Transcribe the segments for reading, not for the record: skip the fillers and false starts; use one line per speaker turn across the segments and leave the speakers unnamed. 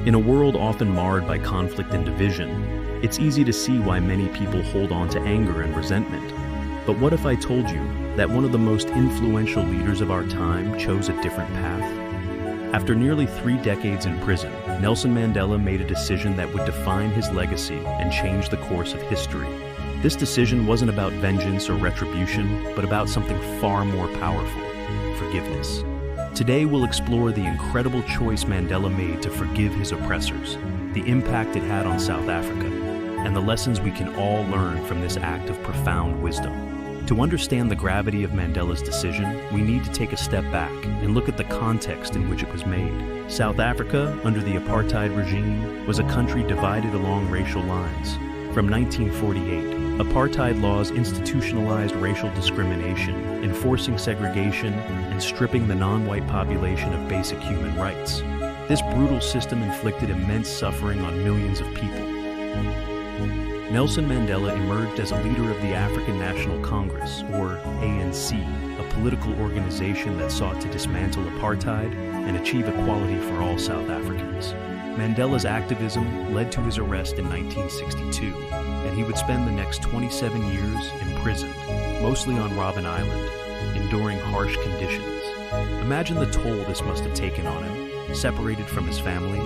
In a world often marred by conflict and division, it's easy to see why many people hold on to anger and resentment. But what if I told you that one of the most influential leaders of our time chose a different path? After nearly 3 decades in prison, Nelson Mandela made a decision that would define his legacy and change the course of history. This decision wasn't about vengeance or retribution, but about something far more powerful: forgiveness. Today we'll explore the incredible choice Mandela made to forgive his oppressors, the impact it had on South Africa, and the lessons we can all learn from this act of profound wisdom. To understand the gravity of Mandela's decision, we need to take a step back and look at the context in which it was made. South Africa, under the apartheid regime, was a country divided along racial lines. From 1948, apartheid laws institutionalized racial discrimination, enforcing segregation and stripping the non-white population of basic human rights. This brutal system inflicted immense suffering on millions of people. Nelson Mandela emerged as a leader of the African National Congress, or ANC, a political organization that sought to dismantle apartheid and achieve equality for all South Africans. Mandela's activism led to his arrest in 1962, and he would spend the next 27 years imprisoned, mostly on Robben Island, enduring harsh conditions. Imagine the toll this must have taken on him, separated from his family,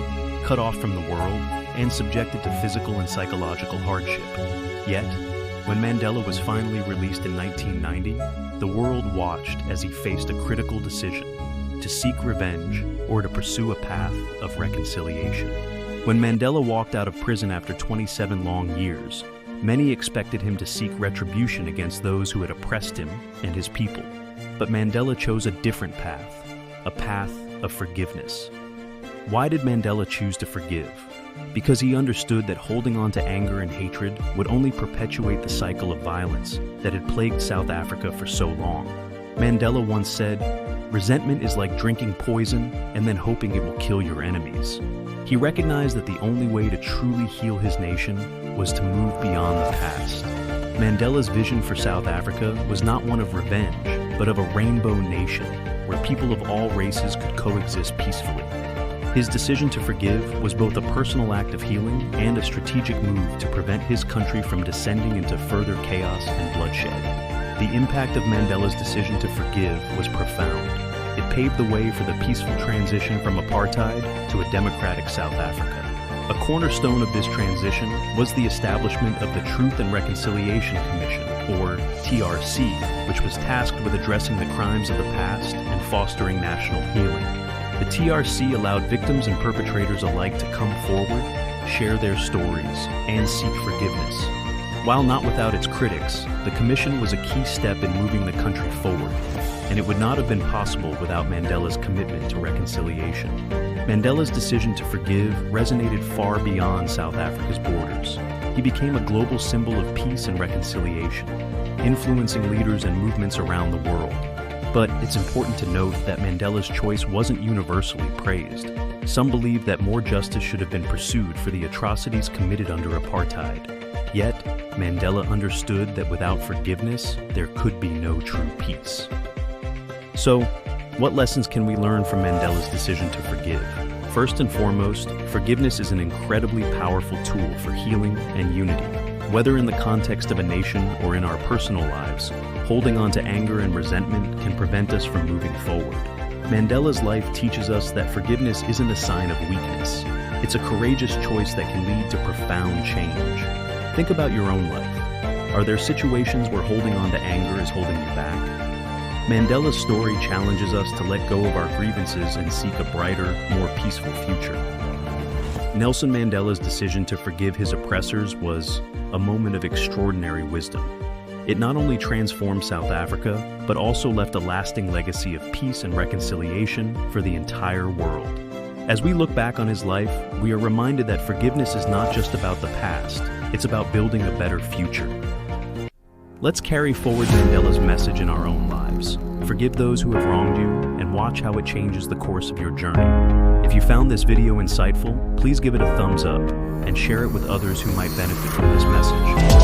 cut off from the world, and subjected to physical and psychological hardship. Yet, when Mandela was finally released in 1990, the world watched as he faced a critical decision: to seek revenge or to pursue a path of reconciliation. When Mandela walked out of prison after 27 long years, many expected him to seek retribution against those who had oppressed him and his people. But Mandela chose a different path, a path of forgiveness. Why did Mandela choose to forgive? Because he understood that holding on to anger and hatred would only perpetuate the cycle of violence that had plagued South Africa for so long. Mandela once said, "Resentment is like drinking poison and then hoping it will kill your enemies." He recognized that the only way to truly heal his nation was to move beyond the past. Mandela's vision for South Africa was not one of revenge, but of a rainbow nation where people of all races could coexist peacefully. His decision to forgive was both a personal act of healing and a strategic move to prevent his country from descending into further chaos and bloodshed. The impact of Mandela's decision to forgive was profound. It paved the way for the peaceful transition from apartheid to a democratic South Africa. A cornerstone of this transition was the establishment of the Truth and Reconciliation Commission, or TRC, which was tasked with addressing the crimes of the past and fostering national healing. The TRC allowed victims and perpetrators alike to come forward, share their stories, and seek forgiveness. While not without its critics, the commission was a key step in moving the country forward, and it would not have been possible without Mandela's commitment to reconciliation. Mandela's decision to forgive resonated far beyond South Africa's borders. He became a global symbol of peace and reconciliation, influencing leaders and movements around the world. But it's important to note that Mandela's choice wasn't universally praised. Some believe that more justice should have been pursued for the atrocities committed under apartheid. Yet, Mandela understood that without forgiveness, there could be no true peace. So, what lessons can we learn from Mandela's decision to forgive? First and foremost, forgiveness is an incredibly powerful tool for healing and unity. Whether in the context of a nation or in our personal lives, holding on to anger and resentment can prevent us from moving forward. Mandela's life teaches us that forgiveness isn't a sign of weakness. It's a courageous choice that can lead to profound change. Think about your own life. Are there situations where holding on to anger is holding you back? Mandela's story challenges us to let go of our grievances and seek a brighter, more peaceful future. Nelson Mandela's decision to forgive his oppressors was a moment of extraordinary wisdom. It not only transformed South Africa, but also left a lasting legacy of peace and reconciliation for the entire world. As we look back on his life, we are reminded that forgiveness is not just about the past, it's about building a better future. Let's carry forward Mandela's message in our own lives. Forgive those who have wronged you and watch how it changes the course of your journey. If you found this video insightful, please give it a thumbs up and share it with others who might benefit from this message.